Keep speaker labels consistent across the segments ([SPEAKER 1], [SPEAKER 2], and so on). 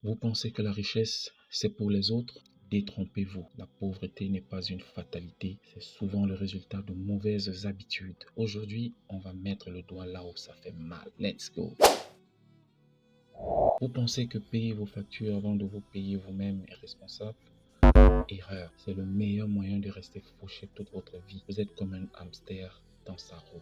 [SPEAKER 1] Vous pensez que la richesse, c'est pour les autres? Détrompez-vous. La pauvreté n'est pas une fatalité, c'est souvent le résultat de mauvaises habitudes. Aujourd'hui, on va mettre le doigt là où ça fait mal. Let's go. Vous pensez que payer vos factures avant de vous payer vous-même est responsable? Erreur. C'est le meilleur moyen de rester fauché toute votre vie. Vous êtes comme un hamster dans sa roue,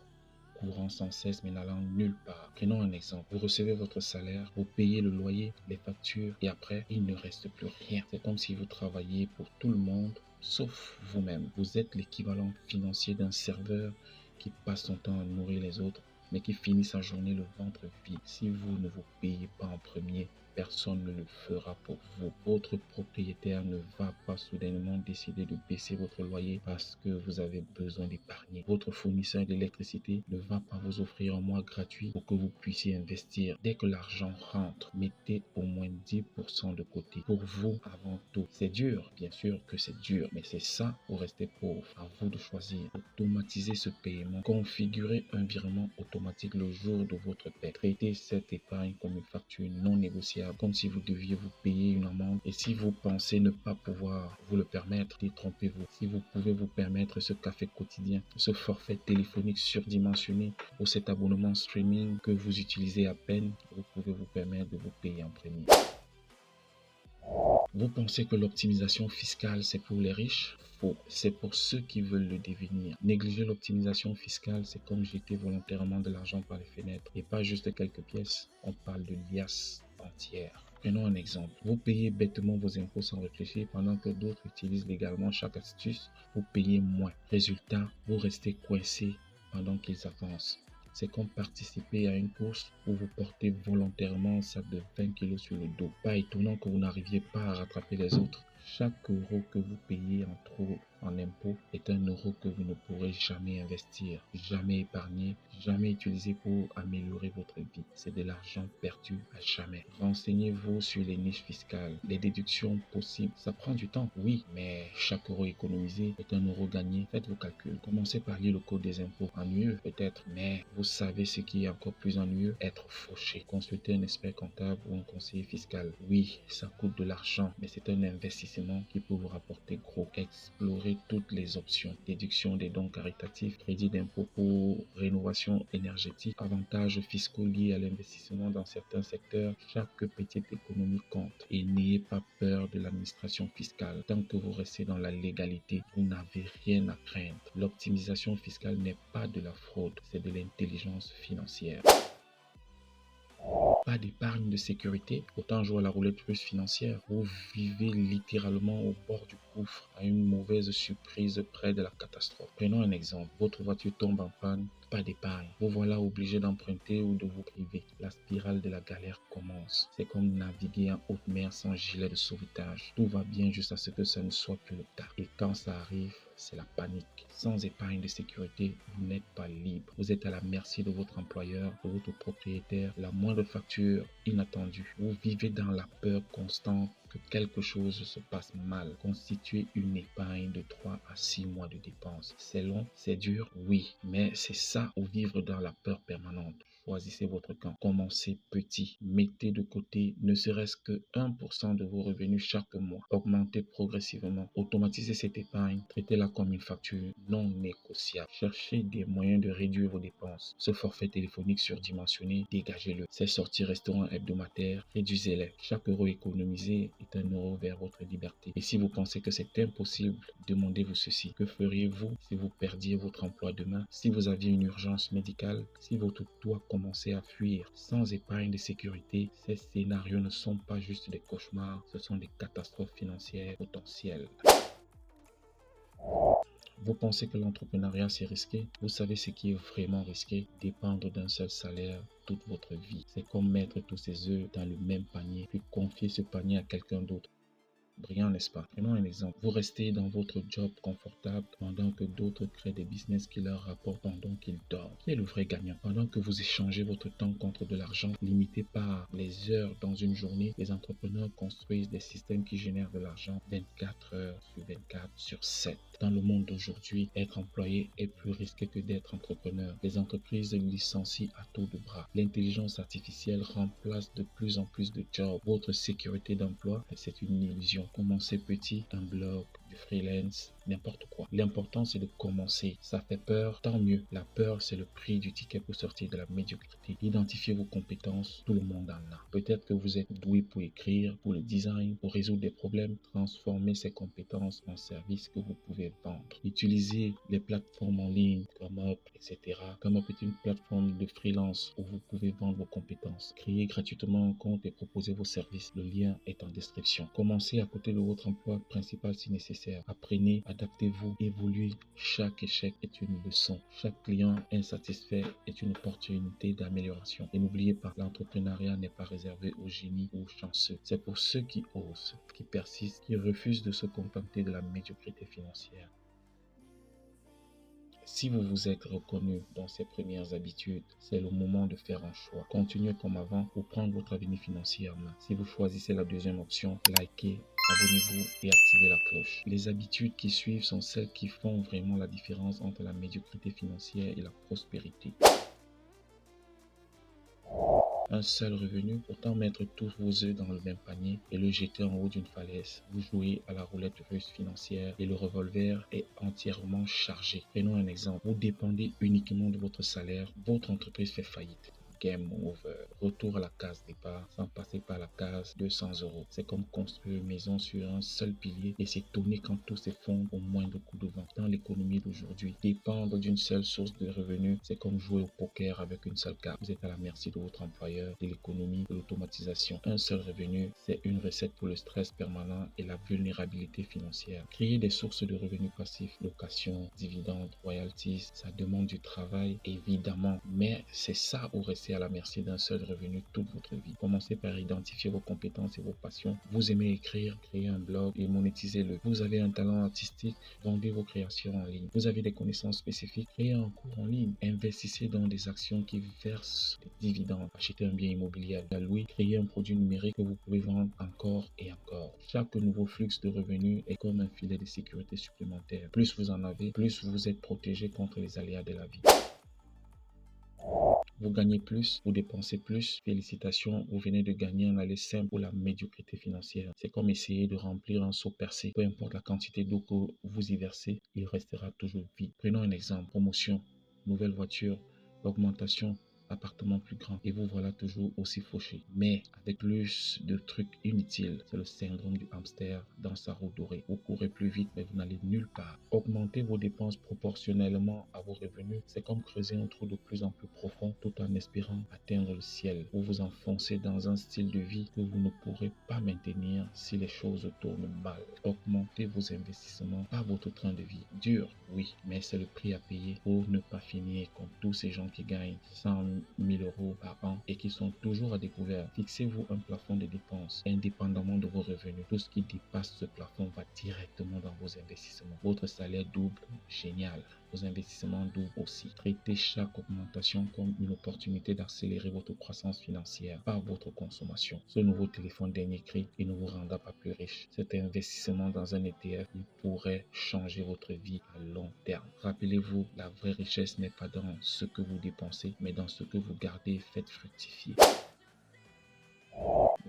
[SPEAKER 1] courant sans cesse mais n'allant nulle part. Prenons un exemple. Vous recevez votre salaire, vous payez le loyer, les factures et après, il ne reste plus rien. C'est comme si vous travailliez pour tout le monde sauf vous-même. Vous êtes l'équivalent financier d'un serveur qui passe son temps à nourrir les autres mais qui finit sa journée le ventre vide. Si vous ne vous payez pas en premier, personne ne le fera pour vous. Votre propriétaire ne va pas soudainement décider de baisser votre loyer parce que vous avez besoin d'épargner. Votre fournisseur d'électricité ne va pas vous offrir un mois gratuit pour que vous puissiez investir. Dès que l'argent rentre, mettez au moins 10% de côté. Pour vous, avant tout, c'est dur. Bien sûr que c'est dur, mais c'est ça ou rester pauvre. À vous de choisir. Automatisez ce paiement. Configurez un virement automatique le jour de votre paie. Traitez cette épargne comme une facture non négociable, comme si vous deviez vous payer une amende. Et si vous pensez ne pas pouvoir vous le permettre, détrompez-vous. Si vous pouvez vous permettre ce café quotidien, ce forfait téléphonique surdimensionné ou cet abonnement streaming que vous utilisez à peine, vous pouvez vous permettre de vous payer en premier. Vous pensez que l'optimisation fiscale, c'est pour les riches? Faux, c'est pour ceux qui veulent le devenir. Négliger l'optimisation fiscale, c'est comme jeter volontairement de l'argent par les fenêtres et pas juste quelques pièces. On parle de liasses entières. Prenons un exemple. Vous payez bêtement vos impôts sans réfléchir pendant que d'autres utilisent légalement chaque astuce pour payer moins. Résultat, vous restez coincé pendant qu'ils avancent. C'est comme participer à une course où vous portez volontairement un sac de 20 kg sur le dos. Pas étonnant que vous n'arriviez pas à rattraper les autres. Chaque euro que vous payez en trop en impôts est un euro que vous ne pourrez jamais investir, jamais épargner, jamais utiliser pour améliorer votre vie. C'est de l'argent perdu à jamais. Renseignez-vous sur les niches fiscales, les déductions possibles. Ça prend du temps, oui, mais chaque euro économisé est un euro gagné. Faites vos calculs. Commencez par lire le code des impôts. Ennuyeux peut-être, mais vous savez ce qui est encore plus ennuyeux? Être fauché. Consultez un expert comptable ou un conseiller fiscal. Oui, ça coûte de l'argent, mais c'est un investissement qui peut vous rapporter gros. Explorez toutes les options. Déduction des dons caritatifs, crédit d'impôt pour rénovation énergétique, avantages fiscaux liés à l'investissement dans certains secteurs. Chaque petite économie compte. Et n'ayez pas peur de l'administration fiscale. Tant que vous restez dans la légalité, vous n'avez rien à craindre. L'optimisation fiscale n'est pas de la fraude, c'est de l'intelligence financière. Pas d'épargne de sécurité, autant jouer à la roulette russe financière. Vous vivez littéralement au bord du gouffre, à une mauvaise surprise près de la catastrophe. Prenons un exemple, votre voiture tombe en panne, pas d'épargne. Vous voilà obligé d'emprunter ou de vous priver. La spirale de la galère commence. C'est comme naviguer en haute mer sans gilet de sauvetage. Tout va bien jusqu'à ce que ça ne soit plus le cas. Et quand ça arrive, c'est la panique. Sans épargne de sécurité, vous n'êtes pas libre. Vous êtes à la merci de votre employeur, de votre propriétaire, la moindre facture inattendue. Vous vivez dans la peur constante que quelque chose se passe mal. Constituer une épargne de 3 à 6 mois de dépenses. C'est long, c'est dur, oui, mais c'est ça ou vivre dans la peur permanente. Choisissez votre camp. Commencez petit. Mettez de côté ne serait-ce que 1% de vos revenus chaque mois. Augmentez progressivement. Automatisez cette épargne. Traitez-la comme une facture non négociable. Cherchez des moyens de réduire vos dépenses. Ce forfait téléphonique surdimensionné, dégagez-le. Ces sorties restaurants hebdomadaires, réduisez-les. Chaque euro économisé est un euro vers votre liberté. Et si vous pensez que c'est impossible, demandez-vous ceci. Que feriez-vous si vous perdiez votre emploi demain? Si vous aviez une urgence médicale? Si votre toit commençait à fuir? Sans épargne de sécurité, ces scénarios ne sont pas juste des cauchemars, ce sont des catastrophes financières potentielles. Vous pensez que l'entrepreneuriat c'est risqué? Vous savez ce qui est vraiment risqué? Dépendre d'un seul salaire toute votre vie. C'est comme mettre tous ses œufs dans le même panier, puis confier ce panier à quelqu'un d'autre. Brillant, n'est-ce pas? Prenons un exemple. Vous restez dans votre job confortable pendant que d'autres créent des business qui leur rapportent pendant qu'ils dorment. Qui est le vrai gagnant? Pendant que vous échangez votre temps contre de l'argent limité par les heures dans une journée, les entrepreneurs construisent des systèmes qui génèrent de l'argent 24 heures sur 24 sur 7. Dans le monde d'aujourd'hui, être employé est plus risqué que d'être entrepreneur. Les entreprises licencient à tour de bras. L'intelligence artificielle remplace de plus en plus de jobs. Votre sécurité d'emploi, c'est une illusion. Commencez petit, un blog, du freelance, n'importe quoi. L'important, c'est de commencer. Ça fait peur, tant mieux. La peur, c'est le prix du ticket pour sortir de la médiocrité. Identifiez vos compétences, tout le monde en a. Peut-être que vous êtes doué pour écrire, pour le design, pour résoudre des problèmes. Transformez ces compétences en services que vous pouvez vendre. Utilisez les plateformes en ligne comme Up, etc. Comme Up est une plateforme de freelance où vous pouvez vendre vos compétences. Créez gratuitement un compte et proposez vos services. Le lien est en description. Commencez à côté de votre emploi principal si nécessaire. Apprenez, adaptez-vous, évoluez. Chaque échec est une leçon. Chaque client insatisfait est une opportunité d'amélioration. Et n'oubliez pas, l'entrepreneuriat n'est pas réservé aux génies ou aux chanceux. C'est pour ceux qui osent, qui persistent, qui refusent de se contenter de la médiocrité financière. Si vous vous êtes reconnu dans ces premières habitudes, c'est le moment de faire un choix. Continuez comme avant ou prendre votre avenir financier en main. Si vous choisissez la deuxième option, likez, abonnez-vous et activez la cloche. Les habitudes qui suivent sont celles qui font vraiment la différence entre la médiocrité financière et la prospérité. Un seul revenu, autant mettre tous vos œufs dans le même panier et le jeter en haut d'une falaise. Vous jouez à la roulette russe financière et le revolver est entièrement chargé. Prenons un exemple. Vous dépendez uniquement de votre salaire, votre entreprise fait faillite. Game over. Retour à la case départ sans passer par la case 200 euros. C'est comme construire une maison sur un seul pilier et s'étonner quand tout s'effondre au moindre coup de vent. Dans l'économie d'aujourd'hui, dépendre d'une seule source de revenus, c'est comme jouer au poker avec une seule carte. Vous êtes à la merci de votre employeur, de l'économie, de l'automatisation. Un seul revenu, c'est une recette pour le stress permanent et la vulnérabilité financière. Créer des sources de revenus passifs, location, dividendes, royalties, ça demande du travail évidemment, mais c'est ça ou rester à la merci d'un seul revenu toute votre vie. Commencez par identifier vos compétences et vos passions. Vous aimez écrire, créer un blog et monétisez-le. Vous avez un talent artistique, vendez vos créations en ligne. Vous avez des connaissances spécifiques, créez un cours en ligne. Investissez dans des actions qui versent des dividendes. Achetez un bien immobilier à louer, créez un produit numérique que vous pouvez vendre encore et encore. Chaque nouveau flux de revenus est comme un filet de sécurité supplémentaire. Plus vous en avez, plus vous êtes protégé contre les aléas de la vie. Vous gagnez plus, vous dépensez plus. Félicitations, vous venez de gagner un aller simple pour la médiocrité financière. C'est comme essayer de remplir un seau percé. Peu importe la quantité d'eau que vous y versez, il restera toujours vide. Prenons un exemple. Promotion, nouvelle voiture, augmentation, appartement plus grand. Et vous voilà toujours aussi fauché. Mais avec plus de trucs inutiles, c'est le syndrome du hamster dans sa roue dorée. Vous courez plus vite, mais vous n'allez nulle part. Augmenter vos dépenses proportionnellement à vos revenus, c'est comme creuser un trou de plus en plus profond tout en espérant atteindre le ciel. Vous vous enfoncez dans un style de vie que vous ne pourrez pas maintenir si les choses tournent mal. Augmentez vos investissements, pas votre train de vie. Dur, oui, mais c'est le prix à payer pour ne pas finir comme tous ces gens qui gagnent 100 000 euros par an et qui sont toujours à découvert. Fixez-vous un plafond de dépenses indépendamment de vos revenus. Tout ce qui dépasse ce plafond va directement dans vos investissements. Votre salaire double, génial. Vos investissements doublent aussi. Traitez chaque augmentation comme une opportunité d'accélérer votre croissance financière par votre consommation. Ce nouveau téléphone dernier cri, il ne vous rendra pas plus riche. Cet investissement dans un ETF, il pourrait changer votre vie à long terme. Rappelez-vous, la vraie richesse n'est pas dans ce que vous dépensez, mais dans ce que vous gardez et faites fructifier.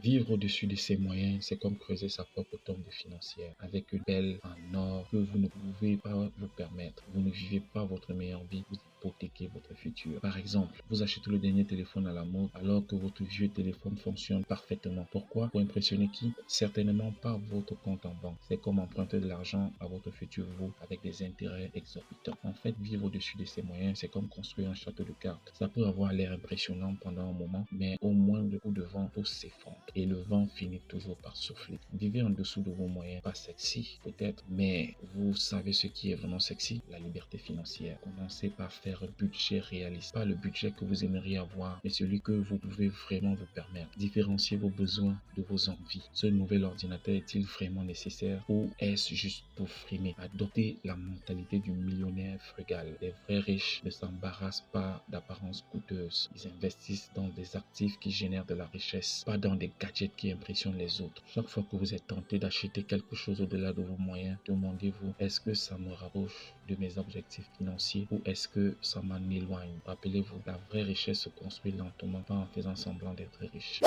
[SPEAKER 1] Vivre au-dessus de ses moyens, c'est comme creuser sa propre tombe financière avec une pelle en or que vous ne pouvez pas vous permettre. Vous ne vivez pas votre meilleure vie, vous hypothéquez votre futur. Par exemple, vous achetez le dernier téléphone à la mode alors que votre vieux téléphone fonctionne parfaitement. Pourquoi? Pour impressionner qui? Certainement pas votre compte en banque. C'est comme emprunter de l'argent à votre futur vous avec des intérêts exorbitants. En fait, vivre au-dessus de ses moyens, c'est comme construire un château de cartes. Ça peut avoir l'air impressionnant pendant un moment, mais au moindre coup de vent, tout s'effondre. Et le vent finit toujours par souffler. Vivez en dessous de vos moyens, pas sexy peut-être, mais vous savez ce qui est vraiment sexy, la liberté financière. Commencez par faire faire un budget réaliste. Pas le budget que vous aimeriez avoir, mais celui que vous pouvez vraiment vous permettre. Différenciez vos besoins de vos envies. Ce nouvel ordinateur est-il vraiment nécessaire ou est-ce juste pour frimer? Adoptez la mentalité du millionnaire frugal. Les vrais riches ne s'embarrassent pas d'apparences coûteuses. Ils investissent dans des actifs qui génèrent de la richesse, pas dans des gadgets qui impressionnent les autres. Chaque fois que vous êtes tenté d'acheter quelque chose au-delà de vos moyens, demandez-vous, est-ce que ça me rapproche de mes objectifs financiers ou est-ce que ça m'en éloigne? Rappelez-vous, la vraie richesse se construit lentement, pas en faisant semblant d'être riche.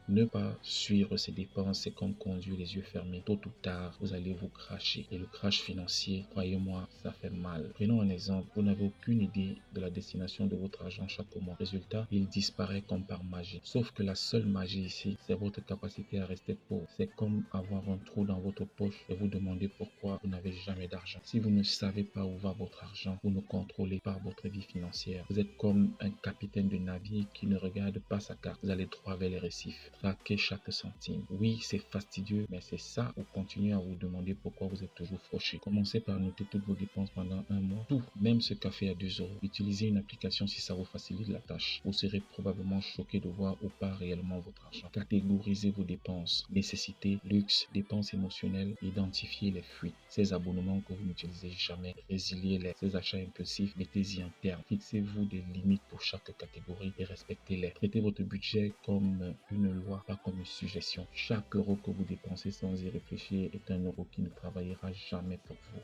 [SPEAKER 1] Ne pas suivre ses dépenses, c'est comme conduire les yeux fermés. Tôt ou tard, vous allez vous cracher. Et le crash financier, croyez-moi, ça fait mal. Prenons un exemple. Vous n'avez aucune idée de la destination de votre argent chaque mois. Résultat, il disparaît comme par magie. Sauf que la seule magie ici, c'est votre capacité à rester pauvre. C'est comme avoir un trou dans votre poche et vous demander pourquoi vous n'avez jamais d'argent. Si vous ne savez pas où va votre argent, vous ne contrôlez pas votre vie financière. Vous êtes comme un capitaine de navire qui ne regarde pas sa carte. Vous allez droit vers les récifs. Traquez chaque centime. Oui, c'est fastidieux, mais c'est ça ou continuez à vous demander pourquoi vous êtes toujours fauché. Commencez par noter toutes vos dépenses pendant un mois. Tout, même ce café à 2 €. Utilisez une application si ça vous facilite la tâche. Vous serez probablement choqué de voir où part réellement votre argent. Catégorisez vos dépenses. Nécessités, luxe, dépenses émotionnelles. Identifiez les fuites. Ces abonnements que vous n'utilisez jamais, résiliez-les. Ces achats impulsifs, mettez-y un terme. Fixez-vous des limites pour chaque catégorie et respectez-les. Traitez votre budget comme une loi, pas comme une suggestion. Chaque euro que vous dépensez sans y réfléchir est un euro qui ne travaillera jamais pour vous.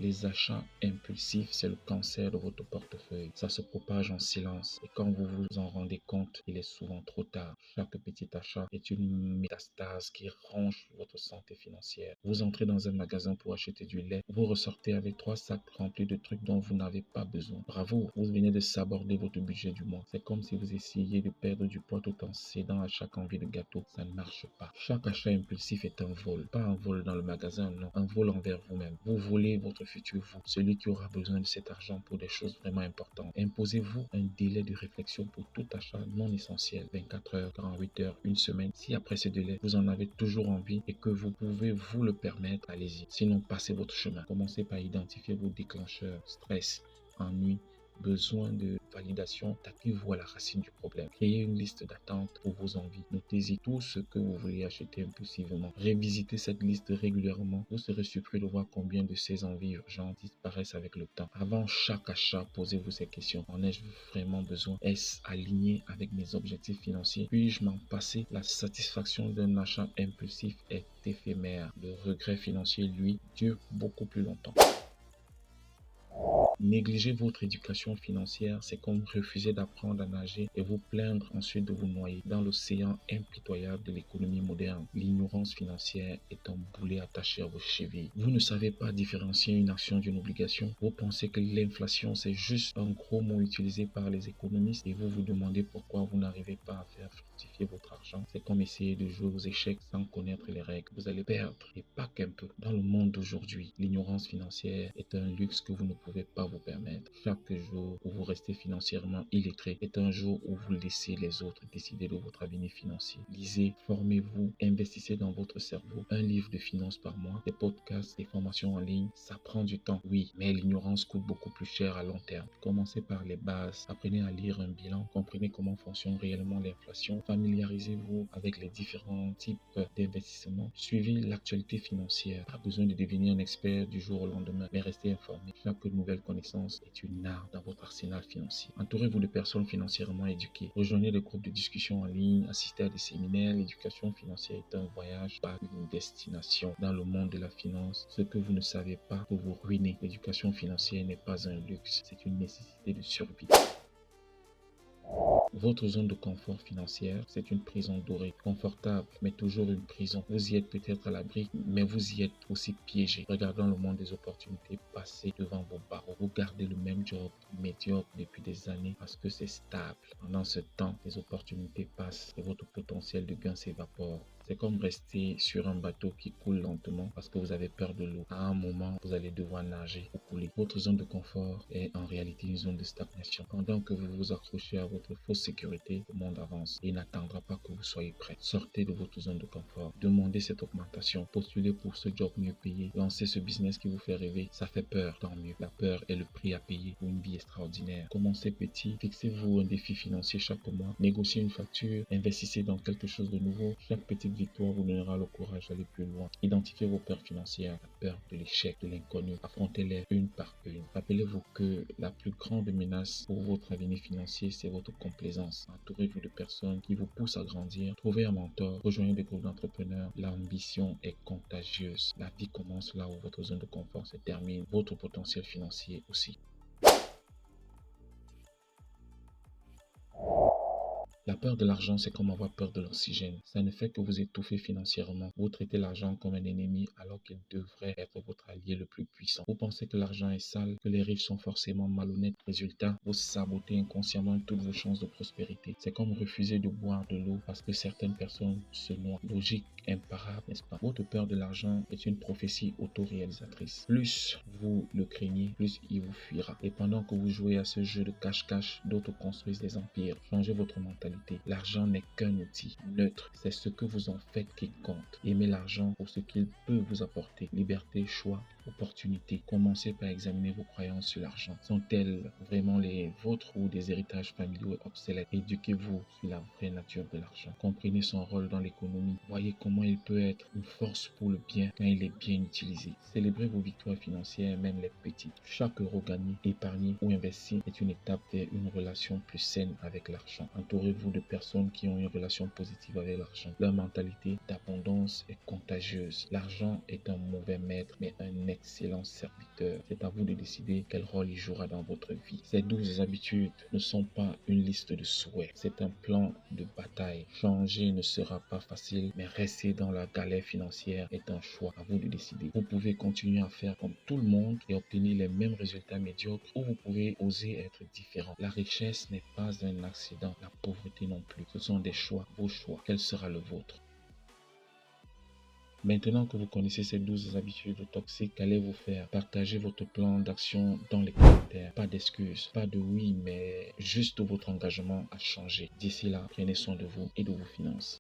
[SPEAKER 1] Les achats impulsifs, c'est le cancer de votre portefeuille. Ça se propage en silence et quand vous vous en rendez compte, il est souvent trop tard. Chaque petit achat est une métastase qui ronge votre santé financière. Vous entrez dans un magasin pour acheter du lait, vous ressortez avec 3 sacs remplis de trucs dont vous n'avez pas besoin. Bravo, vous venez de saborder votre budget du mois. C'est comme si vous essayiez de perdre du poids tout en cédant à chaque envie de gâteau. Ça ne marche pas. Chaque achat impulsif est un vol. Pas un vol dans le magasin, non. Un vol envers vous-même. Vous volez votre futur vous, celui qui aura besoin de cet argent pour des choses vraiment importantes. Imposez-vous un délai de réflexion pour tout achat non essentiel, 24 heures, 48 heures, une semaine. Si après ce délai, vous en avez toujours envie et que vous pouvez vous le permettre, allez-y. Sinon, passez votre chemin. Commencez par identifier vos déclencheurs, stress, ennui, besoin de validation. Tapez-vous à la racine du problème. Créez une liste d'attente pour vos envies. Notez-y tout ce que vous voulez acheter impulsivement. Révisitez cette liste régulièrement. Vous serez surpris de voir combien de ces envies urgentes disparaissent avec le temps. Avant chaque achat, posez-vous ces questions. En ai-je vraiment besoin? Est-ce aligné avec mes objectifs financiers? Puis-je m'en passer? La satisfaction d'un achat impulsif est éphémère. Le regret financier, lui, dure beaucoup plus longtemps. Négliger votre éducation financière, c'est comme refuser d'apprendre à nager et vous plaindre ensuite de vous noyer dans l'océan impitoyable de l'économie moderne. L'ignorance financière est un boulet attaché à vos chevilles. Vous ne savez pas différencier une action d'une obligation. Vous pensez que l'inflation, c'est juste un gros mot utilisé par les économistes et vous vous demandez pourquoi vous n'arrivez pas à faire fructifier votre argent. C'est comme essayer de jouer aux échecs sans connaître les règles. Vous allez perdre et pas qu'un peu. Dans le monde d'aujourd'hui, l'ignorance financière est un luxe que vous ne pouvez pas vous permettre. Chaque jour où vous restez financièrement illettré est un jour où vous laissez les autres décider de votre avenir financier. Lisez, formez-vous, investissez dans votre cerveau. Un livre de finances par mois, des podcasts, des formations en ligne, ça prend du temps, oui, mais l'ignorance coûte beaucoup plus cher à long terme. Commencez par les bases, apprenez à lire un bilan, comprenez comment fonctionne réellement l'inflation, familiarisez-vous avec les différents types d'investissements, suivez l'actualité financière. Pas besoin de devenir un expert du jour au lendemain, mais restez informé. Chaque nouvelle connaissance est une arme dans votre arsenal financier. Entourez-vous de personnes financièrement éduquées. Rejoignez des groupes de discussion en ligne, assistez à des séminaires. L'éducation financière est un voyage, pas une destination. Dans le monde de la finance, ce que vous ne savez pas peut vous ruiner. L'éducation financière n'est pas un luxe, c'est une nécessité de survie. Votre zone de confort financière, c'est une prison dorée, confortable, mais toujours une prison. Vous y êtes peut-être à l'abri, mais vous y êtes aussi piégé. Regardant le monde des opportunités passer devant vos barreaux. Vous gardez le même job médiocre depuis des années parce que c'est stable. Pendant ce temps, les opportunités passent et votre potentiel de gain s'évapore. C'est comme rester sur un bateau qui coule lentement parce que vous avez peur de l'eau. À un moment, vous allez devoir nager ou couler. Votre zone de confort est en réalité une zone de stagnation. Pendant que vous vous accrochez à votre fausse sécurité, le monde avance et n'attendra pas que vous soyez prêt. Sortez de votre zone de confort. Demandez cette augmentation. Postulez pour ce job mieux payé. Lancez ce business qui vous fait rêver. Ça fait peur, tant mieux. La peur est le prix à payer pour une vie extraordinaire. Commencez petit. Fixez-vous un défi financier chaque mois. Négociez une facture. Investissez dans quelque chose de nouveau. Chaque petite victoire vous donnera le courage d'aller plus loin. Identifiez vos peurs financières, la peur de l'échec, de l'inconnu. Affrontez-les une par une. Rappelez-vous que la plus grande menace pour votre avenir financier, c'est votre complaisance. Entourez-vous de personnes qui vous poussent à grandir. Trouvez un mentor. Rejoignez des groupes d'entrepreneurs. L'ambition est contagieuse. La vie commence là où votre zone de confort se termine. Votre potentiel financier aussi. La peur de l'argent, c'est comme avoir peur de l'oxygène. Ça ne fait que vous étouffer financièrement. Vous traitez l'argent comme un ennemi alors qu'il devrait être votre allié le plus puissant. Vous pensez que l'argent est sale, que les riches sont forcément malhonnêtes. Résultat, vous sabotez inconsciemment toutes vos chances de prospérité. C'est comme refuser de boire de l'eau parce que certaines personnes se noient. Logique imparable, n'est-ce pas? Votre peur de l'argent est une prophétie autoréalisatrice. Plus vous le craignez, plus il vous fuira. Et pendant que vous jouez à ce jeu de cache-cache, d'autres construisent des empires. Changez votre mentalité. L'argent n'est qu'un outil neutre. C'est ce que vous en faites qui compte. Aimez l'argent pour ce qu'il peut vous apporter. Liberté, choix, opportunité. Commencez par examiner vos croyances sur l'argent. Sont-elles vraiment les vôtres ou des héritages familiaux obsolètes? Éduquez-vous sur la vraie nature de l'argent. Comprenez son rôle dans l'économie. Voyez comment il peut être une force pour le bien quand il est bien utilisé. Célébrez vos victoires financières, même les petites. Chaque euro gagné, épargné ou investi est une étape vers une relation plus saine avec l'argent. Entourez-vous de personnes qui ont une relation positive avec l'argent. Leur mentalité d'abondance est contagieuse. L'argent est un mauvais maître, mais un excellent serviteur. C'est à vous de décider quel rôle il jouera dans votre vie. Ces 12 habitudes ne sont pas une liste de souhaits. C'est un plan de bataille. Changer ne sera pas facile, mais rester dans la galère financière est un choix. À vous de décider. Vous pouvez continuer à faire comme tout le monde et obtenir les mêmes résultats médiocres, ou vous pouvez oser être différent. La richesse n'est pas un accident. La pauvreté non plus. Ce sont des choix, vos choix. Quel sera le vôtre? Maintenant que vous connaissez ces 12 habitudes toxiques, qu'allez-vous faire? Partagez votre plan d'action dans les commentaires. Pas d'excuses, pas de oui, mais juste votre engagement à changer. D'ici là, prenez soin de vous et de vos finances.